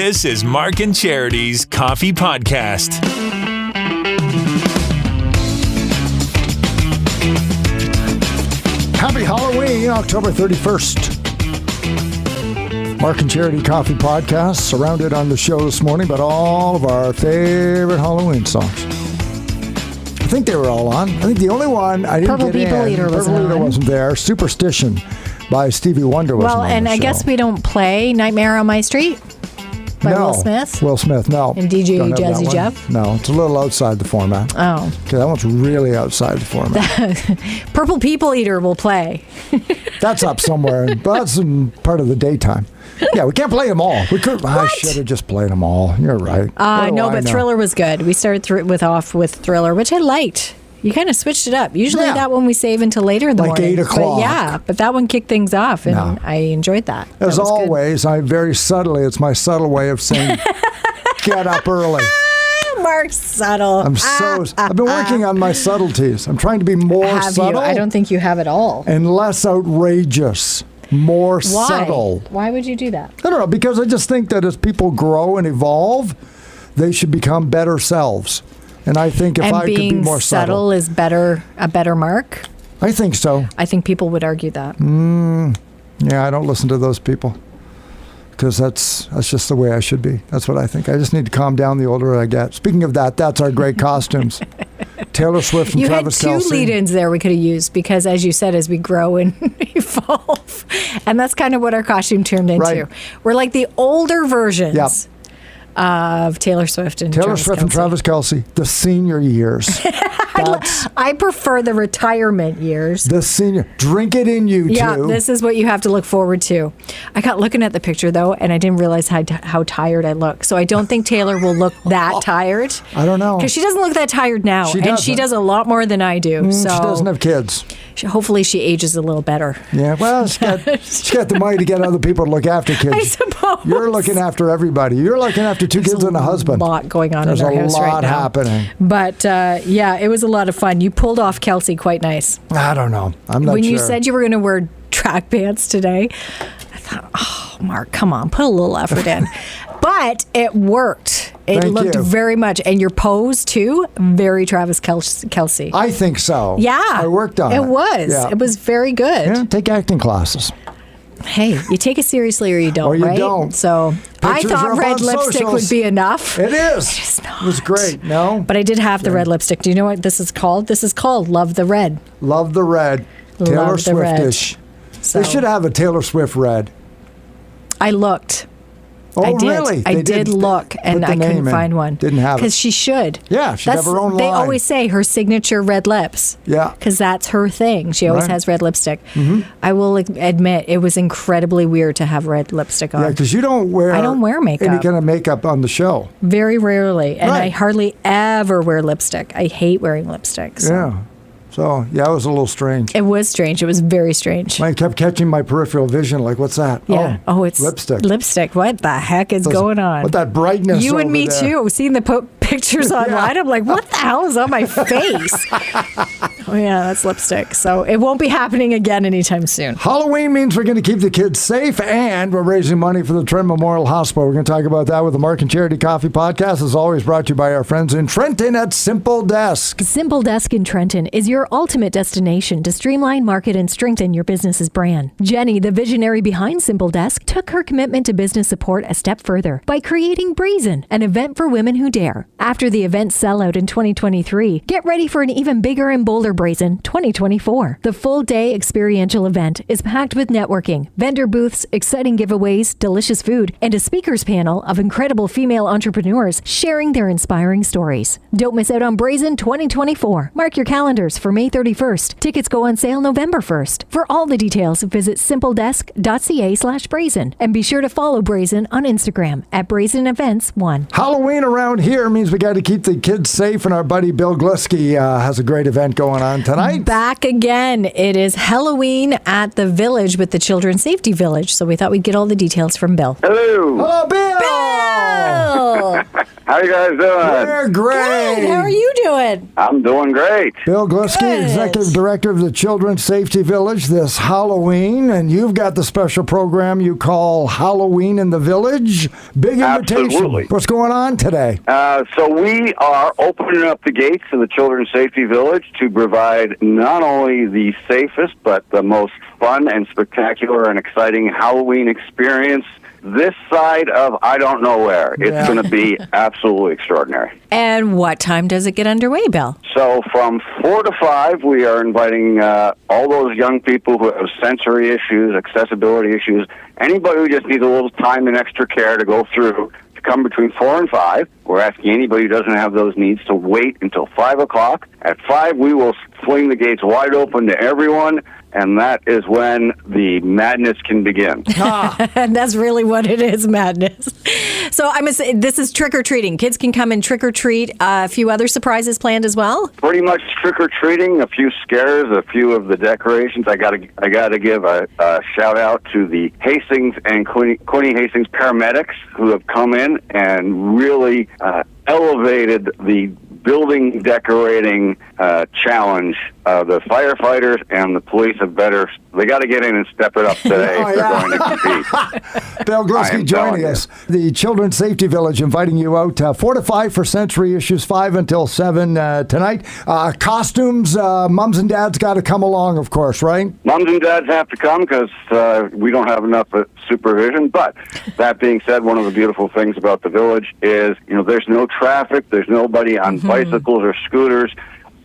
This is Mark and Charity's Coffee Podcast. Happy Halloween, October 31st. Mark and Charity Coffee Podcast, surrounded on the show this morning by all of our favorite Halloween songs. I think they were all on. I think the only one I didn't Purple get People in, Eater Purple wasn't Eater on. wasn't there. Superstition by Stevie Wonder wasn't on and the I show. guess we don't play Nightmare on My Street by No. Will Smith. Will Smith, no. And DJ Don't have that Jazzy one. Jeff? No, it's a little outside the format. Oh. Okay, that one's really outside the format. Purple People Eater will play. That's up somewhere, but that's in part of the daytime. Yeah, we can't play them all. We could. I should have just played them all. You're right. No, but Thriller was good. We started off with Thriller, which I liked. You kind of switched it up. Usually that one we save until later in the like morning. 8 o'clock. But that one kicked things off, and I enjoyed that. As that was always, I very subtly, it's my subtle way of saying, get up early. Mark Subtle. I've been working on my subtleties. I'm trying to be more subtle. I don't think you have it all. And less outrageous. More subtle. Why would you do that? I don't know, because I just think that as people grow and evolve, they should become better selves. And I think if I could be more subtle is better, a better mark. I think so. I think people would argue that. Yeah, I don't listen to those people because that's just the way I should be. That's what I think. I just need to calm down the older I get. Speaking of that, that's our great costumes. Taylor Swift and Travis Kelce. You had two lead-ins there we could have used because, as you said, as we grow and evolve, and that's kind of what our costume turned into. Right. We're like the older versions. Of Taylor Swift and Travis Kelce, the senior years. I prefer the retirement years. The senior. Drink it in you, Yeah, too. this is what you have to look forward to. I got looking at the picture, though, and I didn't realize how tired I look. So I don't think Taylor will look that tired. I don't know. Because she doesn't look that tired now. She does a lot more than I do. So she doesn't have kids. Hopefully she ages a little better. Yeah, well, she got the money to get other people to look after kids. I suppose. You're looking after everybody. You're looking after two kids and a husband. There's a lot going on in our house right now. There's a lot happening. But, it was a lot of fun. You pulled off Kelsey quite nice. I don't know. I'm not sure. When you said you were going to wear track pants today, I thought, oh, Mark, come on, put a little effort in. But it worked. It looked very much, and your pose too, very Travis Kelce. I think so. Yeah. I worked on it. It was. Yeah. It was very good. Yeah, take acting classes. Hey, you take it seriously or you don't, or you right? don't. So Pictures I thought red lipstick would be enough. It is. It is not. It was great, no? But I did have the red lipstick. Do you know what this is called? This is called Love the Red. Love the red. Taylor Love the red. Swiftish. So, They should have a Taylor Swift red. I looked. Oh, I did. really? I did look, and I couldn't find one. Didn't have it. Because she should. Yeah, she'd have her own line. They always say her signature red lips. Yeah. Because that's her thing. She always has red lipstick. Mm-hmm. I will admit, it was incredibly weird to have red lipstick on. Yeah, because you don't wear... I don't wear makeup. Any kind of makeup on the show. Very rarely. And Right. I hardly ever wear lipstick. I hate wearing lipstick. So. Yeah. So, yeah, it was a little strange. It was strange. It was very strange. I kept catching my peripheral vision, like, what's that? Yeah. Oh, it's lipstick. Lipstick. What the heck is going on? With that brightness You and over me there. too. Seeing the pictures online, I'm like, what the hell is on my face? Oh, yeah, that's lipstick. So it won't be happening again anytime soon. Halloween means we're going to keep the kids safe, and we're raising money for the Trent Memorial Hospital. We're going to talk about that with the Mark and Charity Coffee Podcast, as always brought to you by our friends in Trenton at Simple Desk. Simple Desk in Trenton is your ultimate destination to streamline, market, and strengthen your business's brand. Jenny, the visionary behind Simple Desk, took her commitment to business support a step further by creating BRAZEN, an event for women who dare. After the event's sellout in 2023, get ready for an even bigger and bolder BRAZEN 2024. The full-day experiential event is packed with networking, vendor booths, exciting giveaways, delicious food, and a speakers panel of incredible female entrepreneurs sharing their inspiring stories. Don't miss out on BRAZEN 2024. Mark your calendars for May 31st. Tickets go on sale November 1st. For all the details, visit simpledesk.ca/BRAZEN. And be sure to follow BRAZEN on Instagram at BRAZEN Events 1. Halloween around here means we got to keep the kids safe, and our buddy Bill Glusky has a great event going on tonight. Back again. It is Halloween at the Village with the Children's Safety Village. So we thought we'd get all the details from Bill. Hello. Hello, Bill! Bill. How you guys doing? We're great. Good. How are you doing? I'm doing great. Bill Glusky, Good. Executive Director of the Children's Safety Village this Halloween, and you've got the special program you call Halloween in the Village. Big invitation. Absolutely. What's going on today? So we are opening up the gates of the Children's Safety Village to provide not only the safest, but the most fun and spectacular and exciting Halloween experience this side of I don't know where. It's going to be absolutely extraordinary. And what time does it get underway, Bill? So from 4 to 5, we are inviting all those young people who have sensory issues, accessibility issues, anybody who just needs a little time and extra care to go through, to come between 4 and 5. We're asking anybody who doesn't have those needs to wait until 5 o'clock. At 5, we will fling the gates wide open to everyone, and that is when the madness can begin. And that's really what it is, madness. So I'm gonna say this is trick-or-treating. Kids can come and trick-or-treat. A few other surprises planned as well? Pretty much trick-or-treating, a few scares, a few of the decorations. I gotta give a shout-out to the Hastings and Quinte Hastings paramedics who have come in and really elevated the building decorating challenge. The firefighters and the police they got to get in and step it up today if they're going to compete. Bill Glusky joining us. The Children's Safety Village inviting you out 4 to 5 for sensory issues, 5 until 7 tonight. Costumes, mums and dads got to come along, of course, right? Mums and dads have to come because we don't have enough supervision. But that being said, one of the beautiful things about the village is, there's no traffic, there's nobody on bicycles or scooters.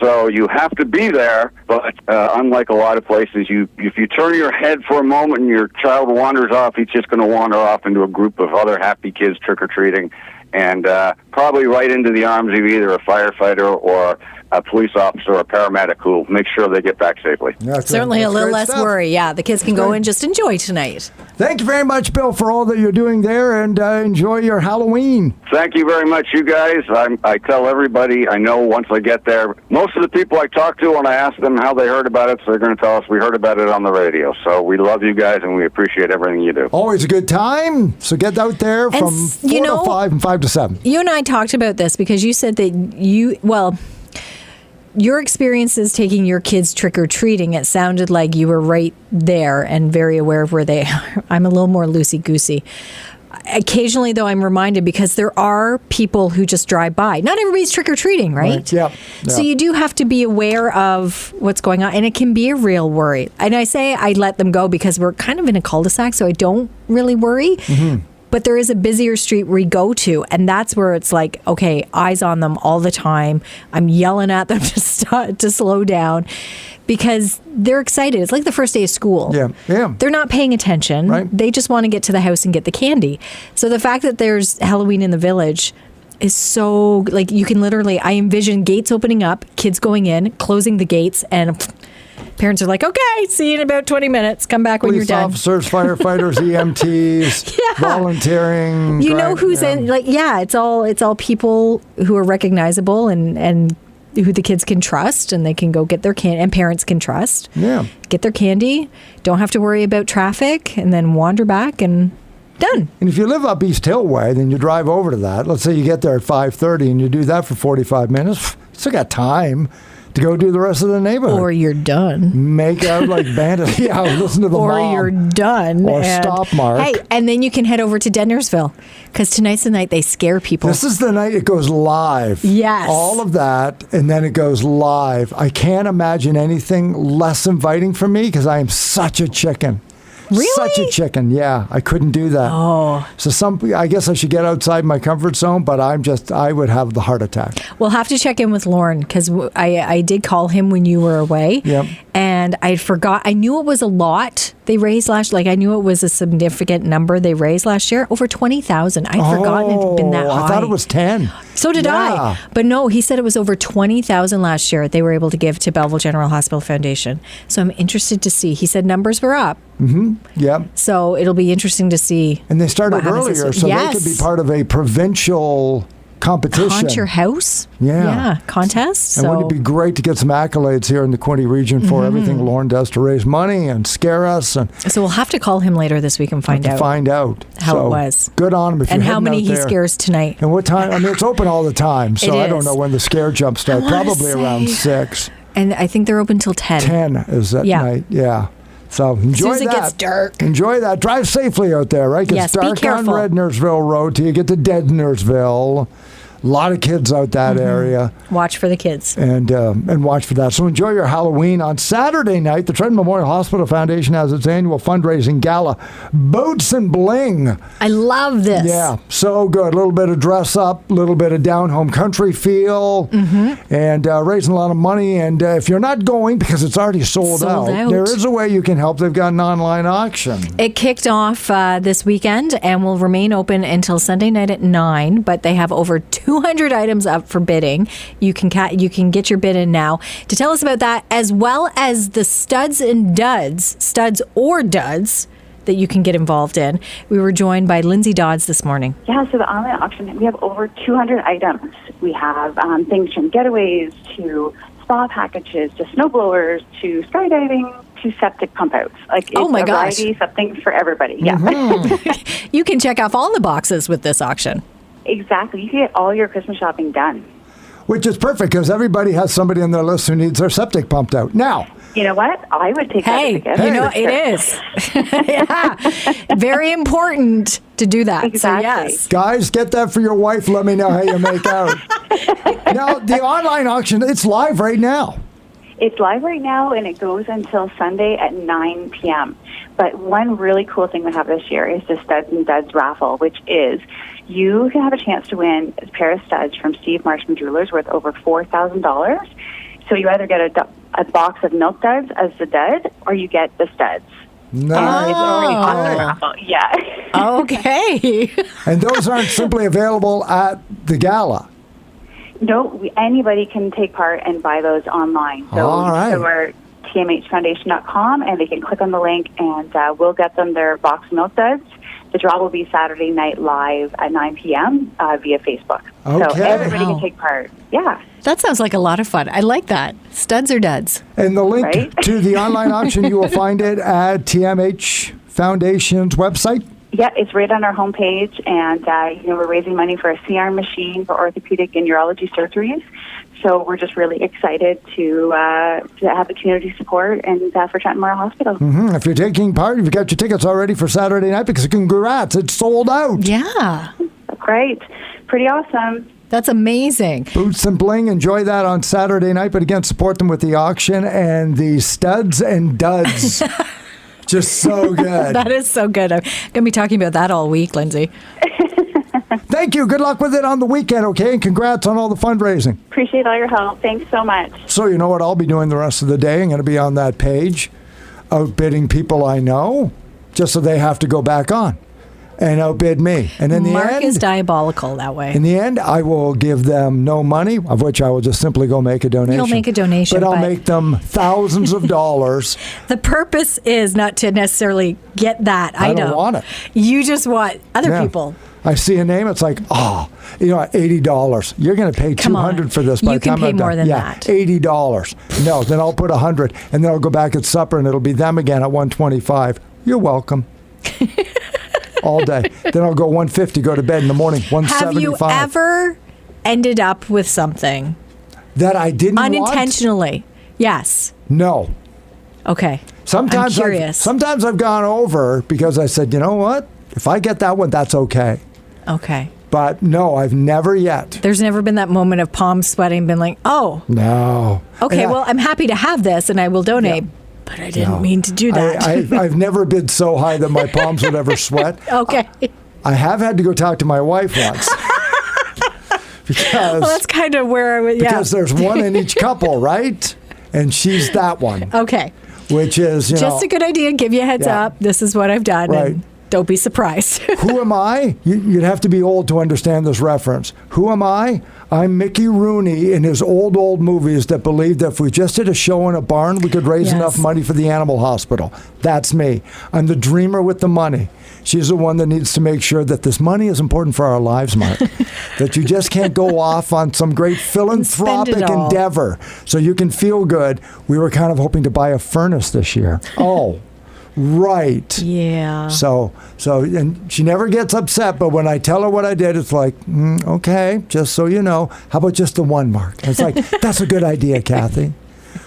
So you have to be there, but unlike a lot of places, if you turn your head for a moment and your child wanders off, he's just going to wander off into a group of other happy kids trick-or-treating, and probably right into the arms of either a firefighter or a police officer or a paramedic who will make sure they get back safely. Certainly a little less worry. Yeah, the kids can go and just enjoy tonight. Thank you very much, Bill, for all that you're doing there, and enjoy your Halloween. Thank you very much, you guys. I tell everybody, I know once I get there, most of the people I talk to, when I ask them how they heard about it, so they're going to tell us we heard about it on the radio. So we love you guys, and we appreciate everything you do. Always a good time. So get out there from 4 to 5 and 5 to 7. You and I talked about this because you said that your experiences taking your kids trick-or-treating, it sounded like you were right there and very aware of where they are. I'm a little more loosey-goosey. Occasionally, though, I'm reminded because there are people who just drive by. Not everybody's trick-or-treating, right? Yep. So you do have to be aware of what's going on, and it can be a real worry. And I say I let them go because we're kind of in a cul-de-sac, so I don't really worry. Mm-hmm. But there is a busier street we go to, and that's where it's like, okay, eyes on them all the time. I'm yelling at them to slow down because they're excited. It's like the first day of school. Yeah. They're not paying attention. Right. They just want to get to the house and get the candy. So the fact that there's Halloween in the village is so, like, you can literally, I envision gates opening up, kids going in, closing the gates, and parents are like, okay, see you in about 20 minutes. Come back when you're done. Police officers, firefighters, EMTs, volunteering. You know who's in, it's all people who are recognizable and who the kids can trust, and they can go get their candy, and parents can trust. Yeah. Get their candy, don't have to worry about traffic, and then wander back and done. And if you live up East Hill Way, then you drive over to that. Let's say you get there at 5:30 and you do that for 45 minutes. You still got time to go do the rest of the neighborhood. Or you're done. Make out like bandits. Yeah, listen to the or mom. Or you're done. Or stop, Mark. Hey, and then you can head over to Dennersville, because tonight's the night they scare people. This is the night it goes live. Yes. All of that, and then it goes live. I can't imagine anything less inviting for me because I am such a chicken. Really? Such a chicken. Yeah, I couldn't do that. Oh. So I guess I should get outside my comfort zone, but I would have the heart attack. We'll have to check in with Lauren, because I did call him when you were away. Yep. And I forgot. I knew it was a lot they raised I knew it was a significant number they raised last year. Over 20,000. I'd forgotten it had been that high. I thought it was 10. So did I. But no, he said it was over 20,000 last year they were able to give to Belleville General Hospital Foundation. So I'm interested to see. He said numbers were up. Mm-hmm. Yeah. So it'll be interesting to see. And they started earlier, so yes. they could be part of a provincial competition. Haunt your house? Yeah. Contest. And wouldn't it be great to get some accolades here in the Quinte region for everything Lauren does to raise money and scare us? And so we'll have to call him later this week and find out how it was. Good on him. If and you're how many he there. scares tonight. And what time? I mean, it's open all the time, so I don't is. know when the scare jumps start. Probably around 6. And I think they're open till 10. 10 is at night, yeah. So enjoy that. As soon as it gets dark. Enjoy that. Drive safely out there, right? Yes, It's dark on Red Knursville Road till you get to Dead Knursville. A lot of kids out that area. Watch for the kids. And watch for that. So enjoy your Halloween. On Saturday night, the Trenton Memorial Hospital Foundation has its annual fundraising gala, Boots and Bling. I love this. Yeah, so good. A little bit of dress up, a little bit of down home country feel, and raising a lot of money. And if you're not going because it's already sold out, there is a way you can help. They've got an online auction. It kicked off this weekend and will remain open until Sunday night at 9, but they have over 200 items up for bidding. You can get your bid in now. To tell us about that, as well as the studs or duds that you can get involved in, we were joined by Lindsay Dodds this morning. Yeah, so the online auction, we have over 200 items. We have things from getaways to spa packages to snowblowers to skydiving to septic pump outs. Like, it's a variety, something for everybody. Yeah. You can check off all the boxes with this auction. Exactly. You can get all your Christmas shopping done. Which is perfect because everybody has somebody on their list who needs their septic pumped out. Now, you know what? I would take that as a gift. It is. Yeah. Very important to do that. Exactly. So, yes. Guys, get that for your wife. Let me know how you make out. Now, the online auction, it's live right now. It's live right now, and it goes until Sunday at 9 p.m. But one really cool thing we have this year is the Studs and Duds raffle, which is you can have a chance to win a pair of studs from Steve Marshman Jewelers worth over $4,000. So you either get a box of milk duds as the dud, or you get the studs. Nice. It's already on the raffle. Yeah. Okay. And those aren't simply available at the gala. No, anybody can take part and buy those online. So, all right. So we're tmhfoundation.com, and they can click on the link, and we'll get them their box of milk duds. The draw will be Saturday night live at 9 p.m. Via Facebook. Okay. So everybody can take part. Yeah. That sounds like a lot of fun. I like that. Studs or duds? And the link to the online auction, you will find it at TMH Foundation's website? Yeah, it's right on our homepage, and we're raising money for a C-arm machine for orthopedic and urology surgeries. So we're just really excited to have the community support and for Trenton Memorial Hospital. Mm-hmm. If you're taking part, you've got your tickets already for Saturday night because congrats, it's sold out. Yeah. Great. Pretty awesome. That's amazing. Boots and Bling, enjoy that on Saturday night, but again, support them with the auction and the Studs and Duds. Just so good. That is so good. I'm going to be talking about that all week, Lindsay. Thank you. Good luck with it on the weekend, okay? And congrats on all the fundraising. Appreciate all your help. Thanks so much. So you know what I'll be doing the rest of the day? I'm going to be on that page outbidding people I know just so they have to go back on and outbid me. And in the Mark end, is diabolical that way. in the end, I will give them no money, of which I will just simply go make a donation. You'll make a donation. But I'll make them thousands of dollars. The purpose is not to necessarily get that item. I don't want it. You just want other people. I see a name, it's like, $80. You're going to pay $200 for this by the time I'm done. You can pay more than that. $80. No, then I'll put $100, and then I'll go back at supper, and it'll be them again at $125. You're welcome. All day. Then I'll go $150, go to bed in the morning, $175. Have you ever ended up with something that I didn't unintentionally? Yes. No. Okay. Sometimes I'm curious. Sometimes I've gone over because I said, you know what? If I get that one, that's okay. Okay. But no, I've never yet. There's never been that moment of palms sweating, been like, oh. No. Okay, well, I'm happy to have this and I will donate. Yeah. But I didn't mean to do that. I've never bid so high that my palms would ever sweat. Okay. I have had to go talk to my wife once. Because that's kind of where I would, because there's one in each couple, right? And she's that one. Okay. Which is, just a good idea. Give you a heads up. This is what I've done. Right. Don't be surprised. Who am I? You'd have to be old to understand this reference. Who am I? I'm Mickey Rooney in his old movies that believed that if we just did a show in a barn, we could raise enough money for the animal hospital. That's me. I'm the dreamer with the money. She's the one that needs to make sure that this money is important for our lives, Mark. That you just can't go off on some great philanthropic endeavor so you can feel good. We were kind of hoping to buy a furnace this year. Oh, right. Yeah. So, and she never gets upset, but when I tell her what I did, it's like, okay, just so you know, how about just the one, Mark? And it's like, that's a good idea, Kathy.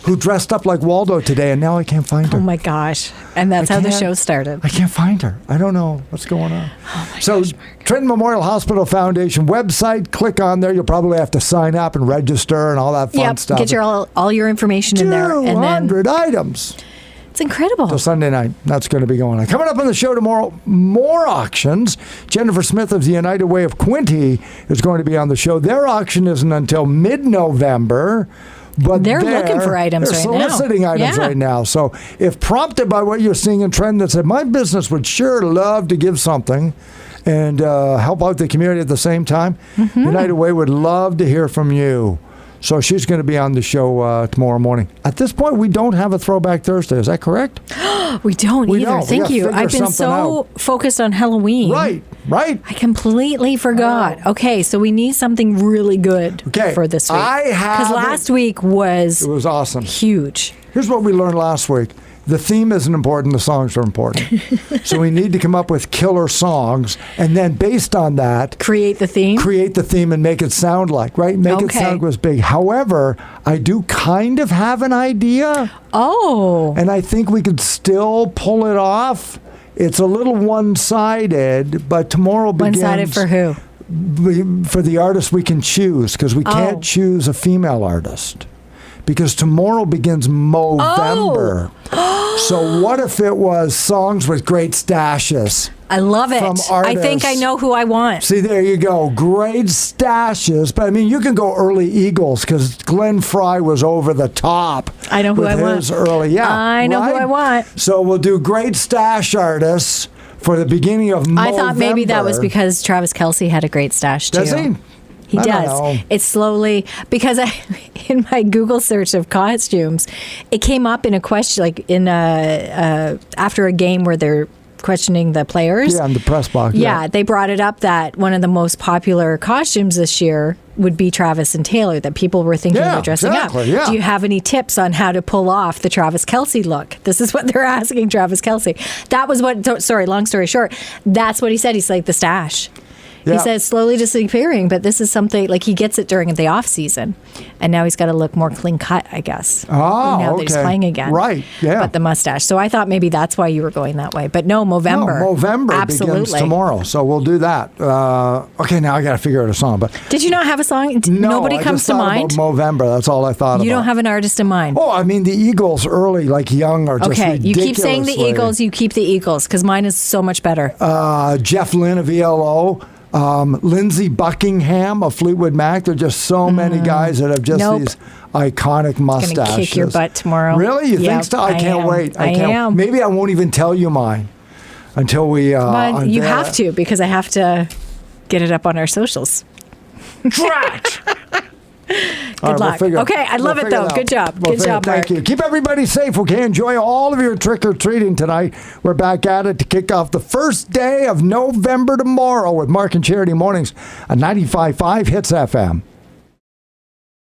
Who dressed up like Waldo today, and now I can't find her. Oh, my gosh. And that's how the show started. I can't find her. I don't know what's going on. Oh my gosh, Trenton Memorial Hospital Foundation website, click on there. You'll probably have to sign up and register and all that fun stuff. Get all your information in there. 200 items. It's incredible. Till Sunday night. That's going to be going on. Coming up on the show tomorrow, more auctions. Jennifer Smith of the United Way of Quinte is going to be on the show. Their auction isn't until mid-November. But they're looking for items right now. They're soliciting items right now. So if prompted by what you're seeing in Trend that said, my business would sure love to give something and help out the community at the same time, United Way would love to hear from you. So she's going to be on the show tomorrow morning. At this point, we don't have a Throwback Thursday. Is that correct? We don't either. Thank you. I've been so focused on Halloween. Right. I completely forgot. Okay, so we need something really good for this week. Because last week was... It was awesome. Huge. Here's what we learned last week. The theme isn't important, the songs are important. So we need to come up with killer songs, and then based on that... Create the theme and make it sound like, right? Make it sound was big. However, I do kind of have an idea. Oh. And I think we could still pull it off. It's a little one-sided, but tomorrow begins... One-sided for who? For the artist we can choose, because we can't choose a female artist. Because tomorrow begins Movember. So what if it was songs with great stashes? I love it. From artists. I think I know who I want. See, there you go. Great stashes. But, I mean, you can go early Eagles because Glenn Fry was over the top. I know who I want. I know who I want. So we'll do great stash artists for the beginning of Movember. I thought maybe that was because Travis Kelce had a great stash, too. Does he? He does. It's slowly, because in my Google search of costumes, it came up in a question, like in after a game where they're questioning the players. Yeah, in the press box. Yeah, they brought it up that one of the most popular costumes this year would be Travis and Taylor, that people were thinking of dressing up. Yeah. Do you have any tips on how to pull off the Travis Kelce look? This is what they're asking Travis Kelce. That was what, sorry, long story short, that's what he said. He's like, the stash. Yeah. He says slowly disappearing, but this is something, like he gets it during the off season. And now he's got to look more clean cut, I guess. Oh, now that he's playing again. Right, yeah. But the mustache. So I thought maybe that's why you were going that way. But no, Movember. No, Movember begins tomorrow. So we'll do that. Okay, now I got to figure out a song. But did you not have a song? Nobody comes to mind? Movember, that's all I thought about. You don't have an artist in mind? Oh, I mean, the Eagles early, like young, are just ridiculously. You keep saying the Eagles, you keep the Eagles, because mine is so much better. Jeff Lynne of ELO. Lindsey Buckingham of Fleetwood Mac. There are just so many guys that have just these iconic mustaches. Going to kick your butt tomorrow. Really? You think so? I can't wait. I can't. Maybe I won't even tell you mine until we... But you have to, because I have to get it up on our socials. Trash! Good luck. Okay, I love it, though. Good job. Good job, Mark. Thank you. Keep everybody safe, okay? Enjoy all of your trick-or-treating tonight. We're back at it to kick off the first day of November tomorrow with Mark and Charity Mornings on 95.5 Hits FM.